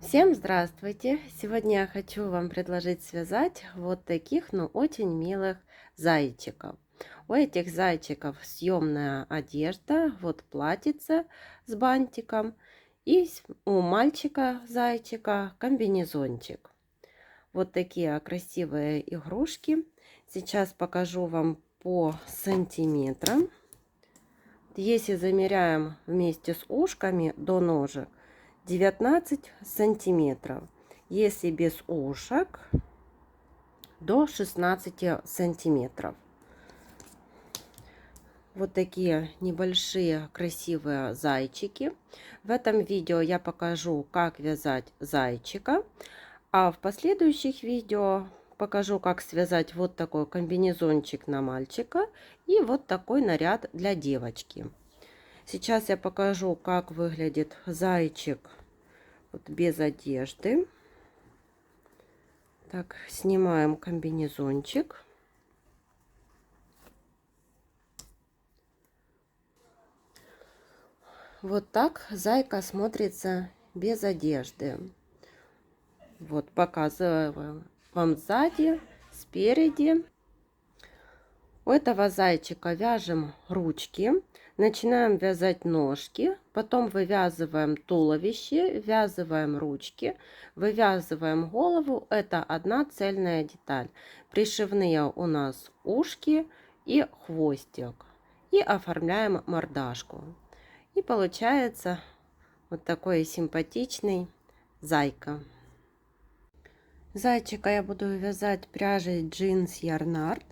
Всем здравствуйте! Сегодня я хочу вам предложить связать вот таких, но очень милых зайчиков. У этих зайчиков съемная одежда, вот платьице с бантиком, и у мальчика зайчика комбинезончик. Вот такие красивые игрушки. Сейчас покажу вам по сантиметрам. Если замеряем вместе с ушками до ножек, 19 сантиметров. Если без ушек, до 16 сантиметров. Вот такие небольшие красивые зайчики. В этом видео я покажу, как вязать зайчика, а в последующих видео покажу, как связать вот такой комбинезончик на мальчика и вот такой наряд для девочки. Сейчас я покажу, как выглядит зайчик вот без одежды. Так, снимаем комбинезончик. Вот так зайка смотрится без одежды. Вот показываю вам сзади, спереди. У этого зайчика вяжем ручки, начинаем вязать ножки, потом вывязываем туловище, ввязываем ручки, вывязываем голову. Это одна цельная деталь. Пришивные у нас ушки и хвостик. И оформляем мордашку. И получается вот такой симпатичный зайка. Зайчика я буду вязать пряжей джинс Ярнард.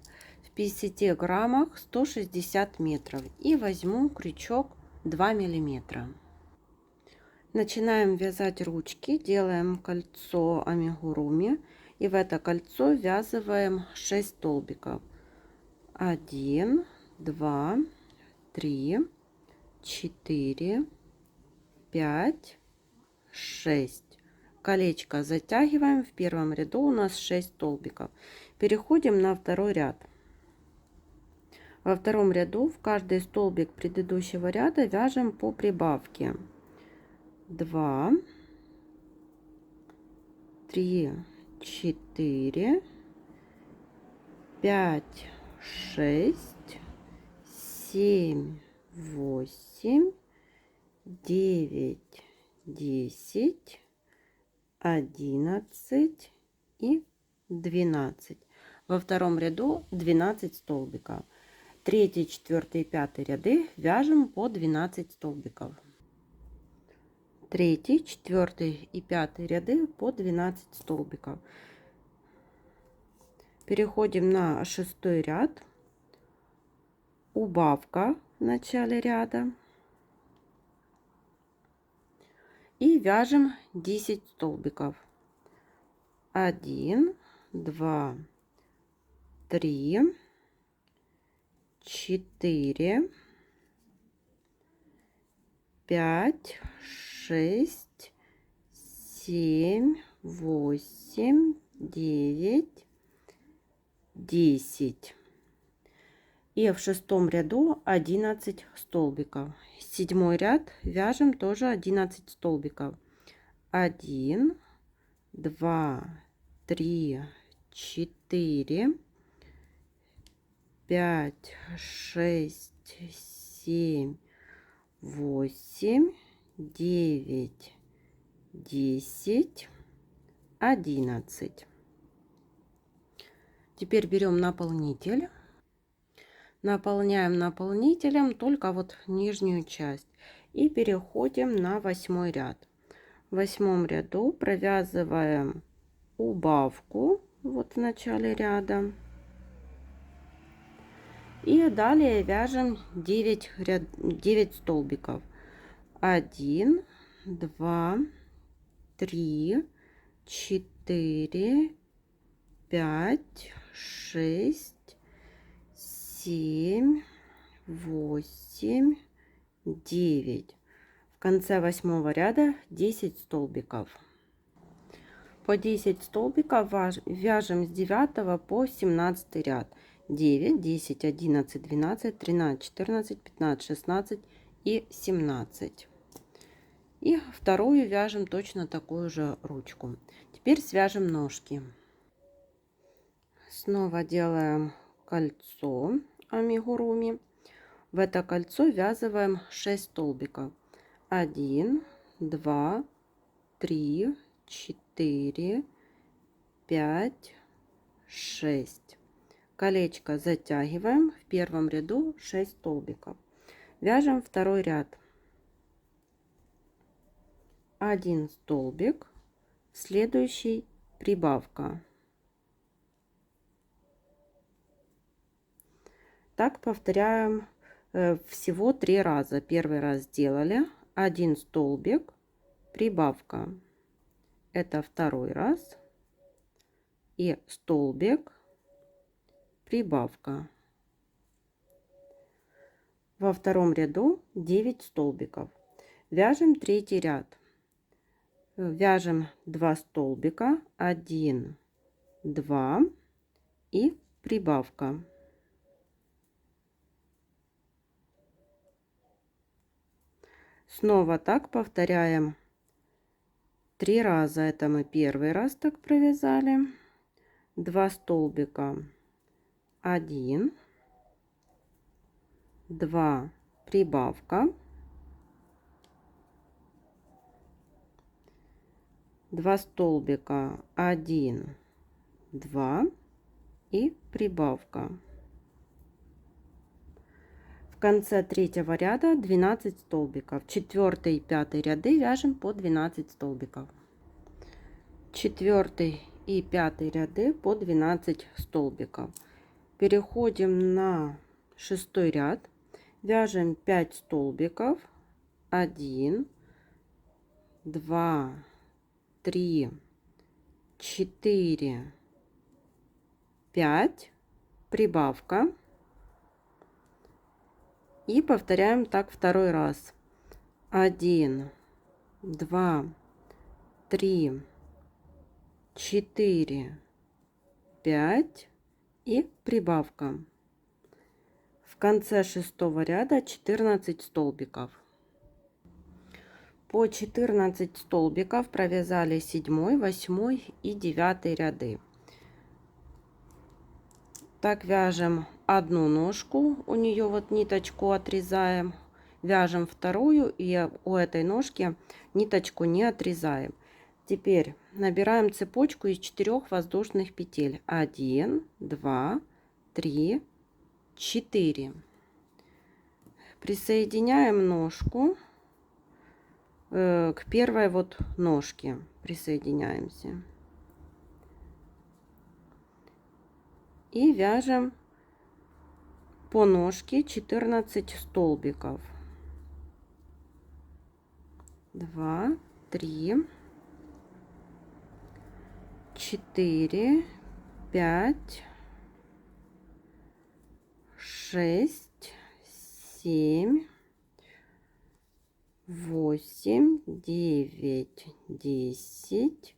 В 50 граммах 160 метров. И возьму крючок 2 миллиметра. Начинаем вязать ручки. Делаем кольцо амигуруми. И в это кольцо ввязываем 6 столбиков. 1, 2, 3, 4, 5, 6. Колечко затягиваем. В первом ряду у нас 6 столбиков. Переходим на второй ряд. Во втором ряду в каждый столбик предыдущего ряда вяжем по прибавке. 2, 3, 4, 5, 6, 7, 8, 9, 10, 11 и 12. Во втором ряду 12 столбиков. Третий, четвертый и пятый ряды вяжем по 12 столбиков. Третий, четвертый и пятый ряды по 12 столбиков. Переходим на шестой ряд. Убавка в начале ряда. И вяжем 10 столбиков. 1, 2, 3, 4, 5, 6, 7, 8, 9, 10. И в шестом ряду 11 столбиков. Седьмой ряд вяжем тоже 11 столбиков. 1, 2, 3, 4, 5, 6, 7, 8, 9, 10, 11. Теперь берем наполнитель. Наполняем наполнителем только вот нижнюю часть. И переходим на 8 ряд. В 8 ряду провязываем убавку вот в начале ряда. И далее вяжем 9 столбиков. 1, 2, 3, 4, 5, 6, 7, 8, 9. В конце 8 ряда 10 столбиков. По 10 столбиков вяжем с 9 по 17 ряд. 9, 10, 11, 12, 13, 14, 15, 16 и 17. И вторую вяжем точно такую же ручку. Теперь свяжем ножки. Снова делаем кольцо амигуруми. В это кольцо ввязываем 6 столбиков. 1, 2, 3, 4, 5, 6. Колечко затягиваем. В первом ряду 6 столбиков. Вяжем второй ряд. 1 столбик, следующий прибавка. Так повторяем всего 3 раза. Первый раз сделали 1 столбик, прибавка. Это второй раз. И столбик, прибавка. Во втором ряду 9 столбиков. Вяжем третий ряд. Вяжем 2 столбика, 1, 2 и прибавка. Снова так повторяем 3 раза. Это мы первый раз так провязали. 2 столбика, 1, 2, прибавка. 2 столбика, 1, 2 и прибавка. В конце третьего ряда 12 столбиков. 4 и 5 ряды вяжем по 12 столбиков. 4 и 5 ряды по 12 столбиков. Переходим на 6 ряд. Вяжем 5 столбиков. 1, 2, 3, 4, 5, прибавка. И повторяем так второй раз. 1, 2, 3, 4, 5 и прибавка. В конце 6 ряда 14 столбиков. По 14 столбиков провязали 7, 8 и 9 ряды. Так вяжем одну ножку, у нее вот ниточку отрезаем, вяжем вторую и у этой ножки ниточку не отрезаем. Теперь набираем цепочку из 4 воздушных петель. 1, 2, 3, 4. Присоединяем ножку к первой вот ножке. Присоединяемся. И вяжем по ножке 14 столбиков. 2, 3, 4, 5, 6, 7, 8, 9, 10,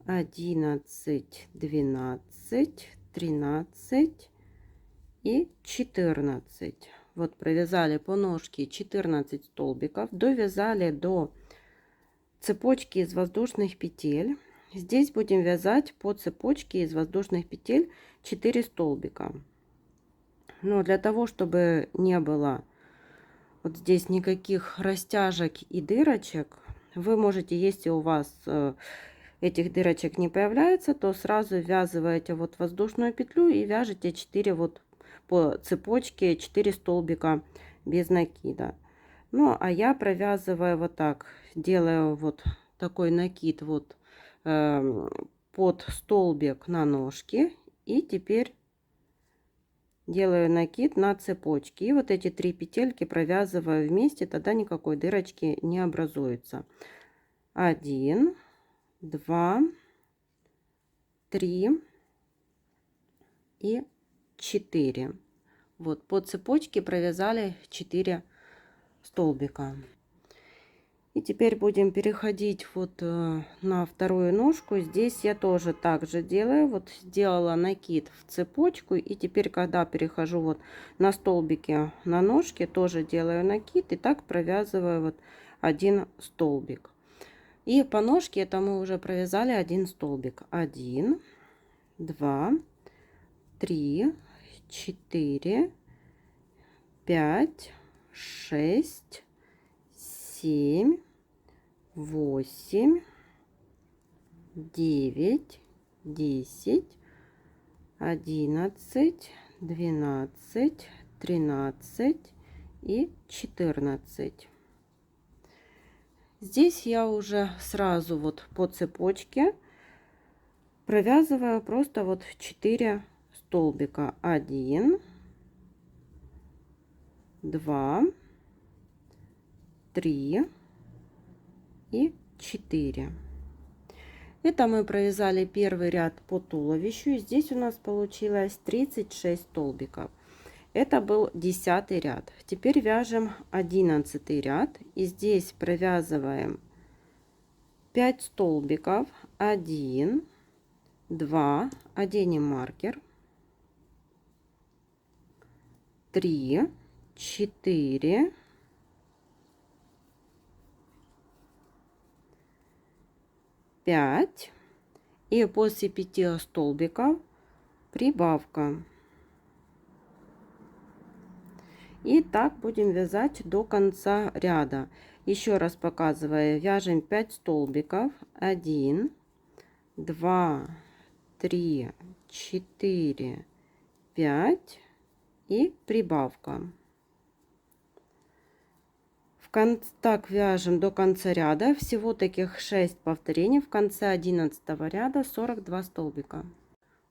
11, 12, 13 и 14. Вот провязали по ножке 14 столбиков, довязали до цепочки из воздушных петель. Здесь будем вязать по цепочке из воздушных петель 4 столбика. Но для того, чтобы не было вот здесь никаких растяжек и дырочек, вы можете, если у вас этих дырочек не появляется, то сразу ввязываете вот воздушную петлю и вяжете 4 вот по цепочке 4 столбика без накида. Ну а я провязываю вот так, делаю вот такой накид вот под столбик на ножке, и теперь делаю накид на цепочке, и вот эти 3 петельки провязываю вместе, тогда никакой дырочки не образуется. 1, 2, 3 и 4. Вот по цепочке провязали 4 столбика. И теперь будем переходить вот на вторую ножку. Здесь я тоже так же делаю. Вот сделала накид в цепочку, и теперь, когда перехожу вот на столбики на ножке, тоже делаю накид и так провязываю вот 1 столбик. И по ножке это мы уже провязали 1 столбик. 1, 2, 3, 4, 5, 6, 7, 8, 9, 10, 11, 12, 13 и 14. Здесь я уже сразу вот по цепочке провязываю просто вот 4 столбика. 1, 2, 3 и 4. Это мы провязали первый ряд по туловищу. И здесь у нас получилось 36 столбиков. Это был 10 ряд. Теперь вяжем 11 ряд. И здесь провязываем 5 столбиков. 1, 2, оденем маркер, 3, 4, 5. И после 5 столбиков прибавка. И так будем вязать до конца ряда. Еще раз показываю, вяжем 5 столбиков. 1, 2, 3, 4, 5 и прибавка. Так вяжем до конца ряда. Всего таких 6 повторений. В конце 11 ряда 42 столбика.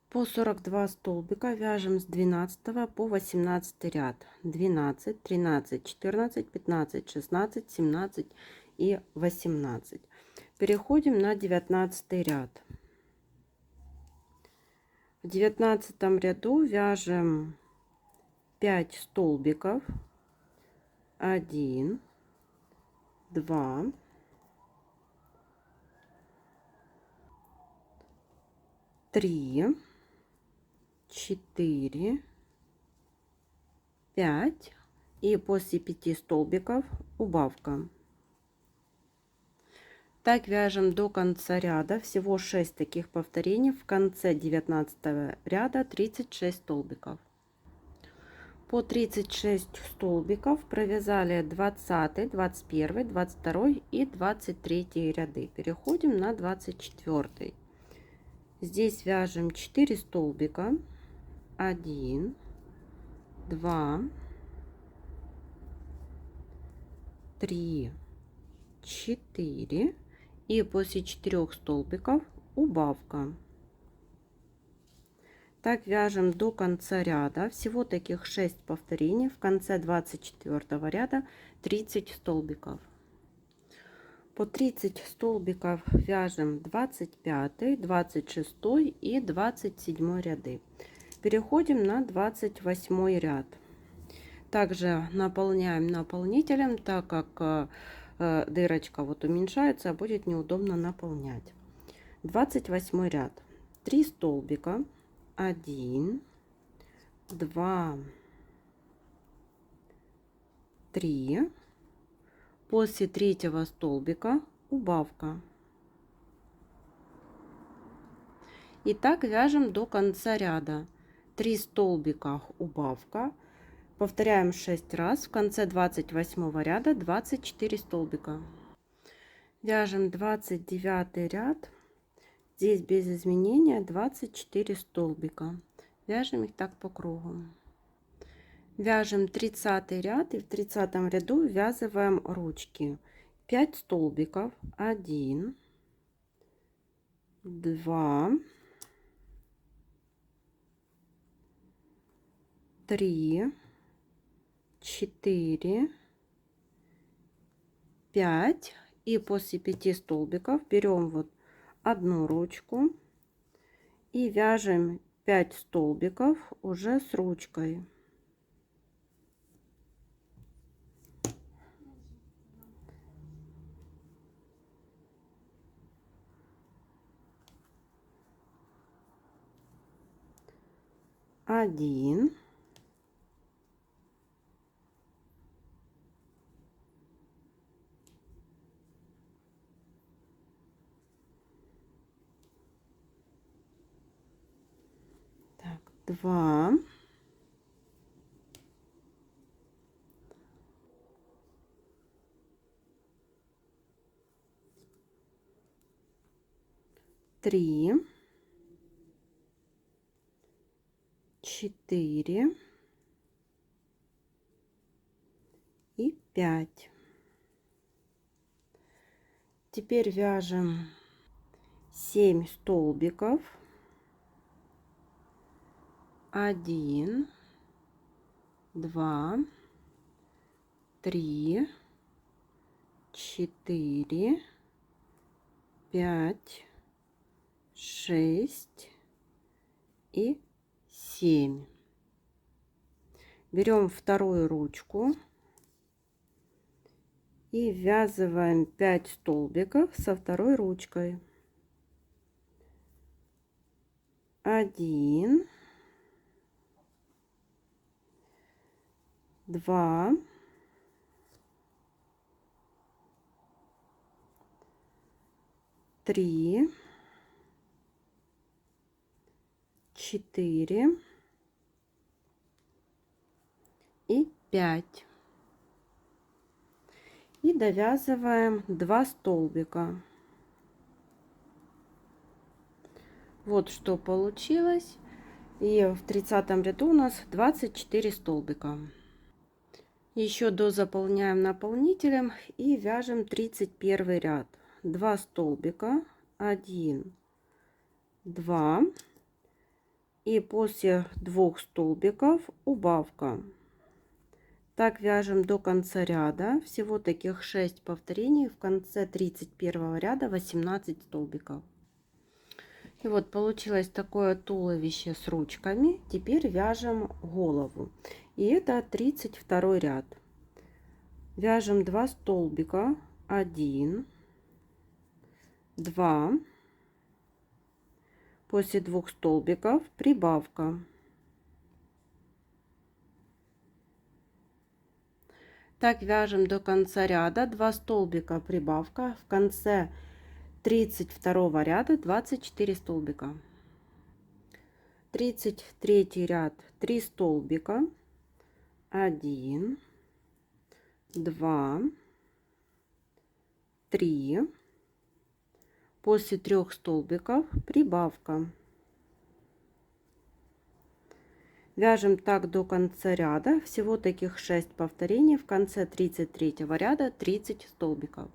По 42 столбика вяжем с 12 по 18 ряд. 12, 13, 14, 15, 16, 17 и 18. Переходим на 19 ряд. В 19 ряду вяжем 5 столбиков. 1, 2, 3, 4, 5 и после 5 столбиков убавка. Так вяжем до конца ряда. Всего 6 таких повторений. В конце 19 ряда 36 столбиков. По 36 столбиков провязали 20, 21, 22 и 23 ряды. Переходим на 24. Здесь вяжем 4 столбика. 1, 2, 3, 4 и после 4 столбиков убавка. Так вяжем до конца ряда. Всего таких 6 повторений. В конце 24 ряда 30 столбиков. По 30 столбиков вяжем 25, 26 и 27 ряды. Переходим на 28 ряд. Также наполняем наполнителем, так как дырочка вот уменьшается, будет неудобно наполнять. 28 ряд. 3 столбика. 1, 2, 3. После третьего столбика убавка. И так вяжем до конца ряда. 3 столбика убавка. Повторяем 6 раз. В конце 28 ряда 24 столбика. Вяжем 29 ряд. Здесь без изменения 24 столбика. Вяжем их так по кругу. Вяжем 30 ряд. И в 30 ряду ввязываем ручки. 5 столбиков. 1, 2, 3, 4, 5. И после 5 столбиков берем вот одну ручку и вяжем 5 столбиков уже с ручкой. Один, 2, 3, 4 и 5. Теперь вяжем 7 столбиков. 1, 2, 3, 4, 5, 6 и 7. Берем вторую ручку и ввязываем 5 столбиков со второй ручкой. 1, 2, 3, 4 и 5. И довязываем 2 столбика. Вот что получилось. И в 30 ряду у нас 24 столбика. Еще дозаполняем наполнителем и вяжем 31 ряд. 2 столбика, 1, 2, и после 2 столбиков убавка. Так вяжем до конца ряда. Всего таких 6 повторений. В конце 31 ряда 18 столбиков. И вот получилось такое туловище с ручками. Теперь вяжем голову. И это 32 ряд. Вяжем 2 столбика. 1, 2. После 2 столбиков прибавка. Так вяжем до конца ряда. 2 столбика прибавка. В конце 32 ряда 24 столбика. 33 ряд, 3 столбика. 1, 2, 3. После 3 столбиков прибавка. Вяжем так до конца ряда. Всего таких 6 повторений. В конце 33 ряда 30 столбиков.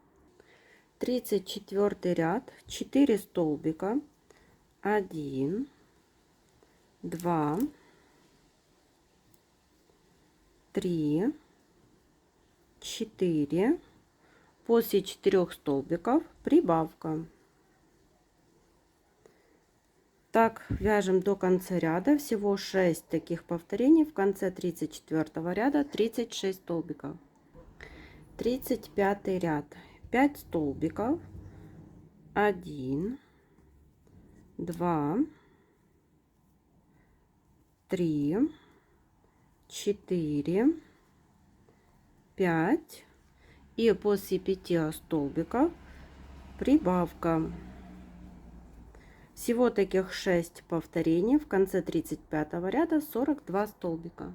34 ряд, 4 столбика. 1, 2, 3, 4. После 4 столбиков прибавка. Так вяжем до конца ряда. Всего 6 таких повторений. В конце 34 ряда 36 столбиков. 35 ряд, 5 столбиков. 1, 2, 3, 4, 5. И после 5 столбиков прибавка. Всего таких 6 повторений. В конце 35 ряда 42 столбика.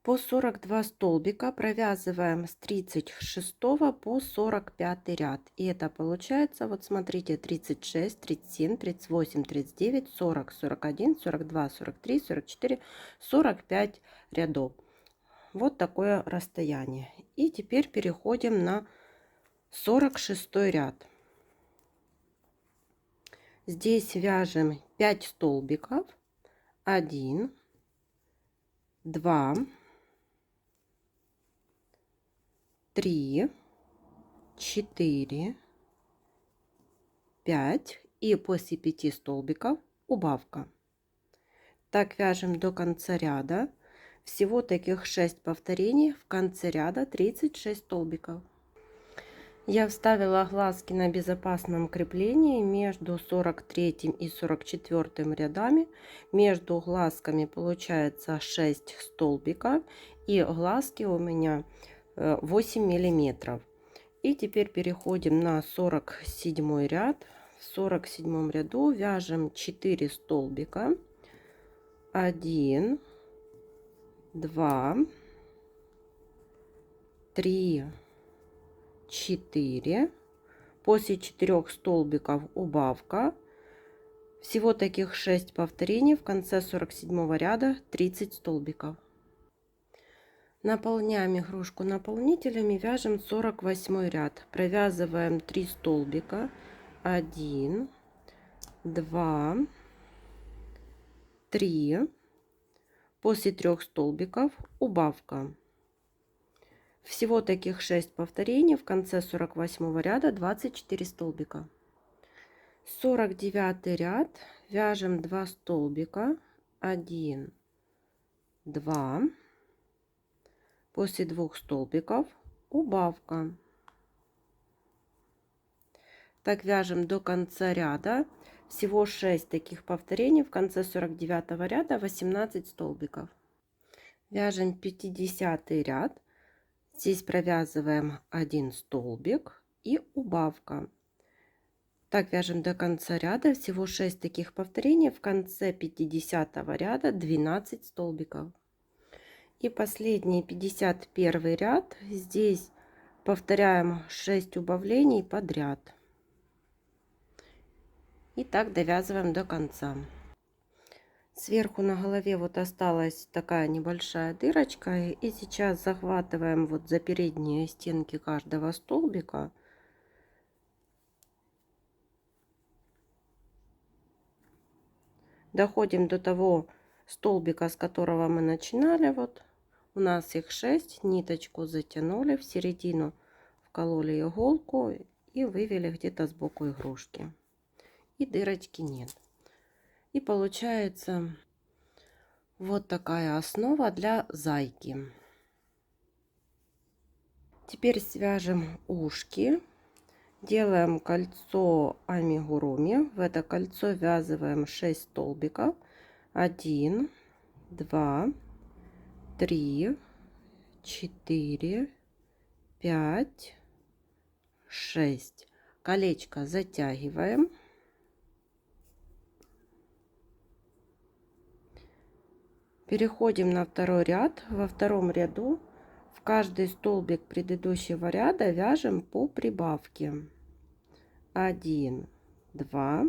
По 42 столбика провязываем с 36 по 45 ряд. И это получается, вот смотрите, 36, 37, 38, 39, 40, 41, 42, 43, 44, 45 рядов. Вот такое расстояние. И теперь переходим на 46 ряд. Здесь вяжем 5 столбиков. 1, 2, 3, 4, 5. И после 5 столбиков убавка. Так вяжем до конца ряда. Всего таких 6 повторений. В конце ряда 36 столбиков. Я вставила глазки на безопасном креплении между 43 и 44 рядами. Между глазками получается 6 столбиков. И глазки у меня 8 миллиметров. И теперь переходим на 47 ряд. В 47 ряду вяжем 4 столбика. 1, 2, 3, 4. После 4 столбиков убавка. Всего таких 6 повторений. В конце 47 ряда 30 столбиков. Наполняем игрушку наполнителями, вяжем 48 ряд. Провязываем 3 столбика. 1, 2, 3. После 3 столбиков убавка. Всего таких 6 повторений. В конце 48 ряда 24 столбика. 49 ряд. Вяжем 2 столбика. 1, 2. После 2 столбиков убавка. Так вяжем до конца ряда. Всего 6 таких повторений. В конце 49 ряда 18 столбиков. Вяжем 50 ряд. Здесь провязываем 1 столбик и убавка. Так вяжем до конца ряда. Всего 6 таких повторений. В конце 50 ряда 12 столбиков. И последний 51 ряд. Здесь повторяем 6 убавлений подряд. И так довязываем до конца. Сверху на голове вот осталась такая небольшая дырочка. И сейчас захватываем вот за передние стенки каждого столбика. Доходим до того столбика, с которого мы начинали. Вот у нас их 6. Ниточку затянули, в середину вкололи иголку и вывели где-то сбоку игрушки. И дырочки нет. И получается вот такая основа для зайки. Теперь свяжем ушки. Делаем кольцо амигуруми. В это кольцо ввязываем 6 столбиков. 1, 2, 3, 4, 5, 6. Колечко затягиваем. Переходим на второй ряд. Во втором ряду в каждый столбик предыдущего ряда вяжем по прибавке. 1, 2,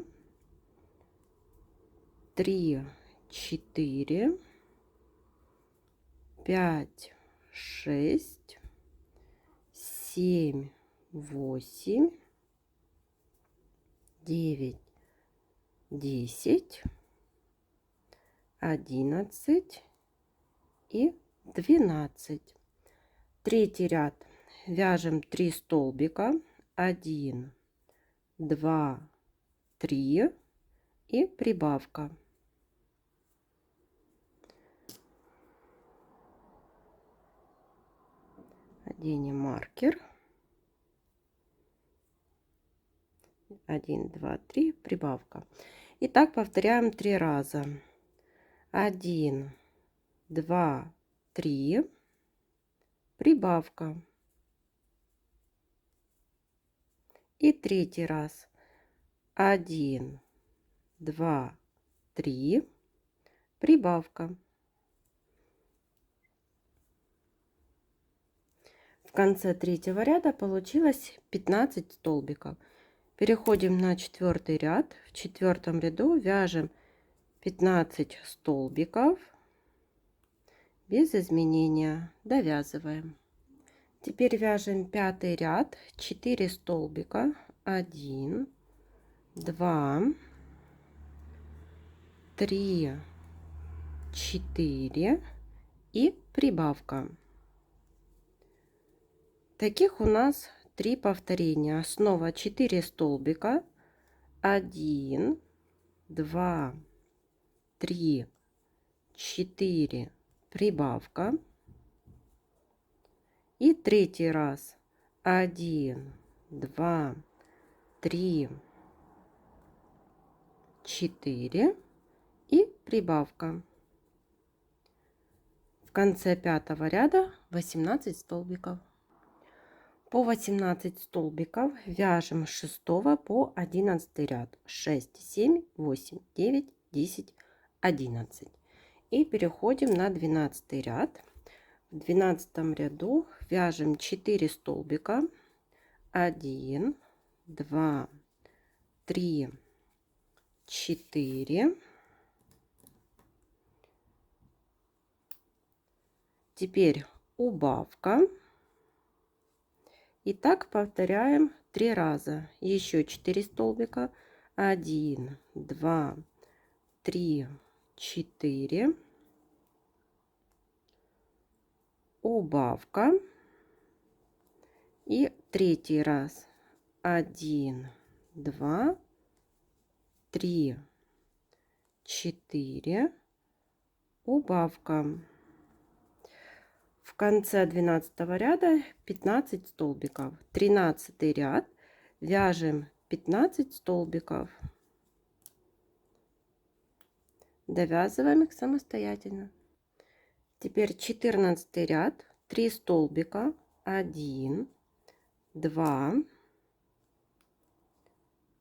3, 4, 5, 6, 7, 8, 9, 10, 11 и 12. Третий ряд вяжем 3 столбика. 1, 2, 3 и прибавка. Оденем маркер. 1, 2, 3, прибавка. И так повторяем 3 раза. 1, 2, 3, прибавка. И третий раз. 1, 2, 3, прибавка. В конце третьего ряда получилось 15 столбиков. Переходим на четвертый ряд. В четвертом ряду вяжем 15 столбиков без изменения. Довязываем. Теперь вяжем пятый ряд. 4 столбика. 1, 2, 3, 4 и прибавка. Таких у нас 3 повторения. Снова 4 столбика. 1, 2, 3, 4, прибавка. И третий раз. 1, 2, 3, 4 и прибавка. В конце пятого ряда 18 столбиков. По 18 столбиков вяжем с 6 по 11 ряд. 6, 7, 8, 9, 10, 11. И переходим на 12 ряд. В 12 ряду вяжем 4 столбика. 1, 2, 3, 4. Теперь убавка. И так повторяем 3 раза. Еще 4 столбика. 1, 2, 3, 4. Убавка. И третий раз. 1, 2, 3, 4. Убавка. В конце 12 ряда 15 столбиков. 13 ряд вяжем 15 столбиков. Довязываем их самостоятельно. Теперь 14 ряд, 3 столбика. 1, 2,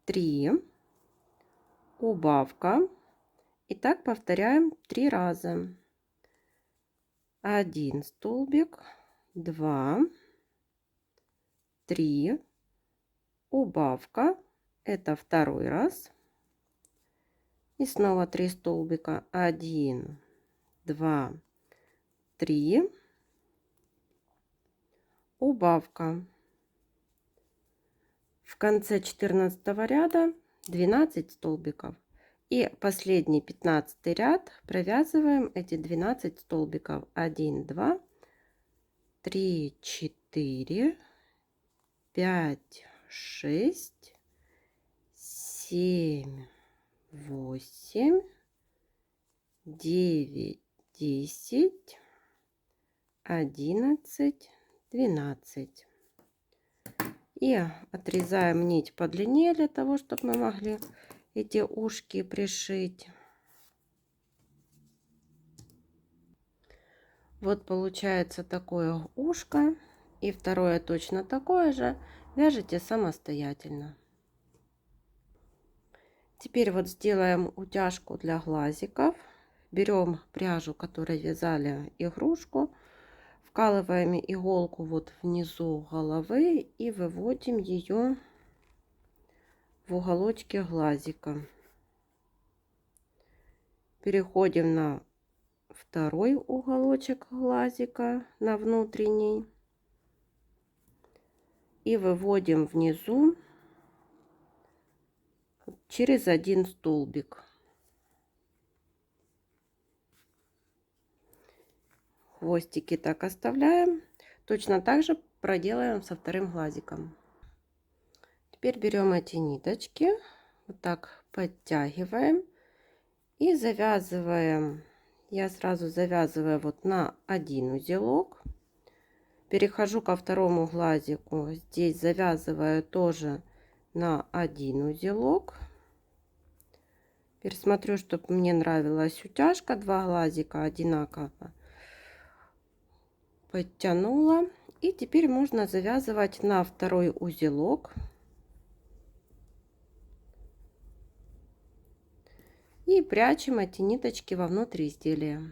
3. Убавка. И так повторяем 3 раза. 1 столбик, 2, 3, убавка, это второй раз, и снова 3 столбика, 1, 2, 3, убавка. В конце 14 ряда 12 столбиков. И последний 15 ряд провязываем эти 12 столбиков. 1, 2, 3, 4, 5, 6, 7, 8, 9, 10, 11, 12. И отрезаем нить подлиннее для того, чтобы мы могли эти ушки пришить. Вот получается такое ушко, и второе точно такое же. Вяжите самостоятельно. Теперь вот сделаем утяжку для глазиков. Берем пряжу, которой вязали игрушку, вкалываем иголку вот внизу головы и выводим ее в уголочке глазика. Переходим на второй уголочек глазика, на внутренний, и выводим внизу через один столбик. Хвостики так оставляем. Точно так же проделаем со вторым глазиком. Теперь берем эти ниточки, вот так подтягиваем и завязываем. Я сразу завязываю вот на один узелок. Перехожу ко второму глазику. Здесь завязываю тоже на один узелок. Теперь смотрю, чтобы мне нравилась утяжка. 2 глазика одинаково подтянула. И теперь можно завязывать на второй узелок. И прячем эти ниточки вовнутрь изделия.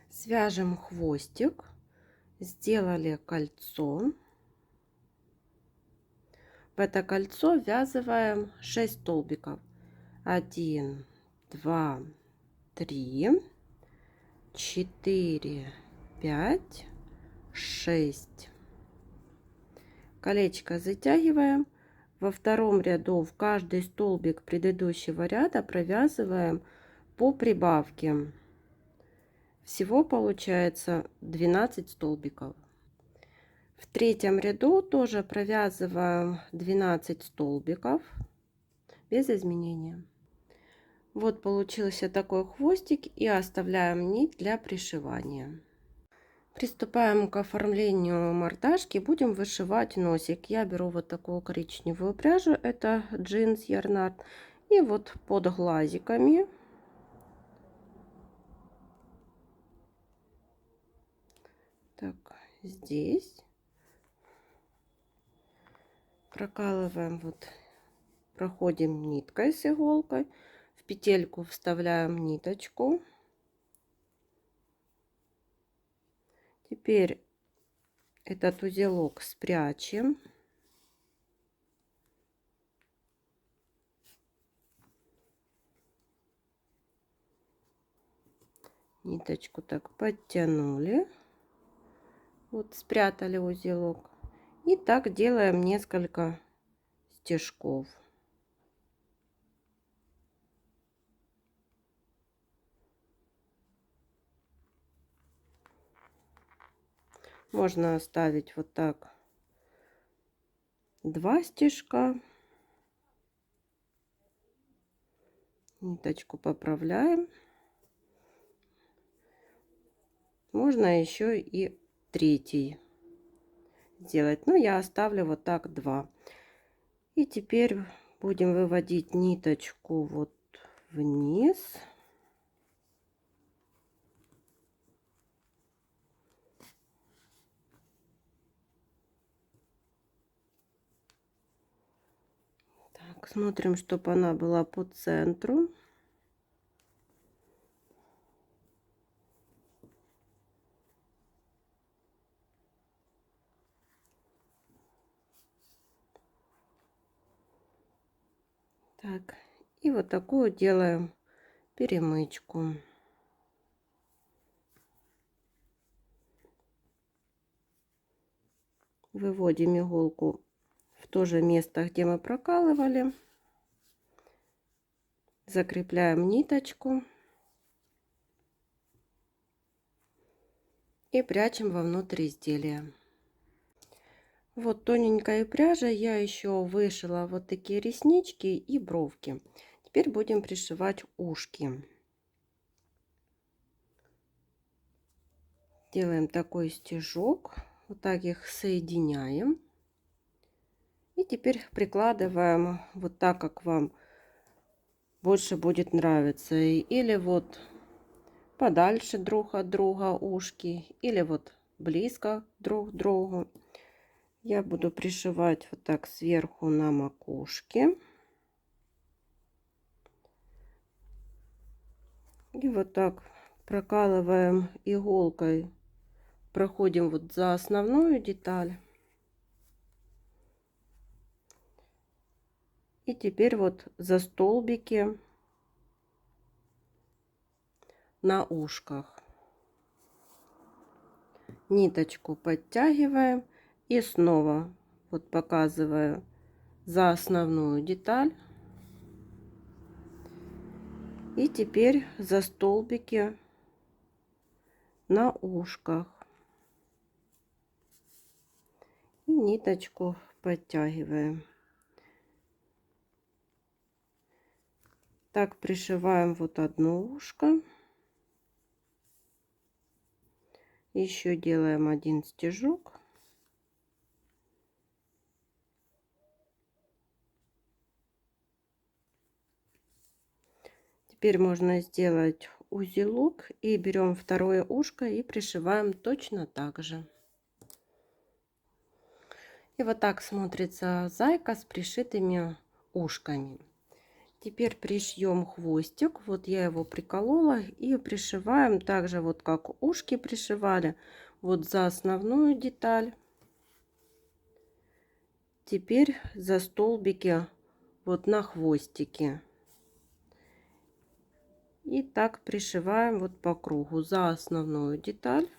Свяжем хвостик. Сделали кольцо. В это кольцо ввязываем 6 столбиков. 1, 2, 3, 4, 5, 6. Колечко затягиваем. Во втором ряду в каждый столбик предыдущего ряда провязываем по прибавке. Всего получается 12 столбиков. В третьем ряду тоже провязываем 12 столбиков без изменения. Вот получился такой хвостик, и оставляем нить для пришивания. Приступаем к оформлению мордашки. Будем вышивать носик. Я беру вот такую коричневую пряжу, это джинс Ярнард, и вот под глазиками так здесь прокалываем, вот проходим ниткой с иголкой, В петельку вставляем ниточку. Теперь этот узелок спрячем. Ниточку так подтянули. Вот спрятали узелок. И так делаем несколько стежков. Можно оставить вот так 2 стежка. Ниточку поправляем. Можно еще и 3 сделать, но я оставлю вот так 2. И теперь будем выводить ниточку вот вниз. Так, смотрим, чтобы она была по центру. Так, и вот такую делаем перемычку. Выводим иголку в то же место, где мы прокалывали. Закрепляем ниточку и прячем вовнутрь изделия. Вот тоненькой пряжей я еще вышила вот такие реснички и бровки. Теперь будем пришивать ушки. Делаем такой стежок, вот так их соединяем. И теперь прикладываем вот так, как вам больше будет нравиться. Или вот подальше друг от друга ушки, или вот близко друг к другу. Я буду пришивать вот так сверху на макушке. И вот так прокалываем иголкой, проходим вот за основную деталь. И теперь вот за столбики на ушках. Ниточку подтягиваем и снова вот показываю за основную деталь. И теперь за столбики на ушках. И ниточку подтягиваем. Так пришиваем вот одно ушко. Еще делаем один стежок. Теперь можно сделать узелок и берем второе ушко и пришиваем точно так же. И вот так смотрится зайка с пришитыми ушками. Теперь пришьем хвостик. Вот я его приколола и пришиваем также вот как ушки пришивали. Вот за основную деталь. Теперь за столбики вот на хвостике. И так пришиваем вот по кругу за основную деталь.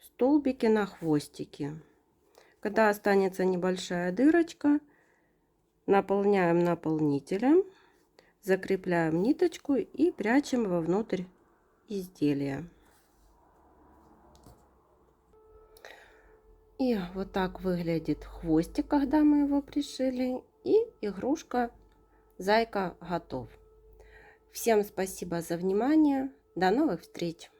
Столбики на хвостике. Когда останется небольшая дырочка, наполняем наполнителем, закрепляем ниточку и прячем вовнутрь изделия. И вот так выглядит хвостик, когда мы его пришили. И игрушка зайка готов. Всем спасибо за внимание. До новых встреч!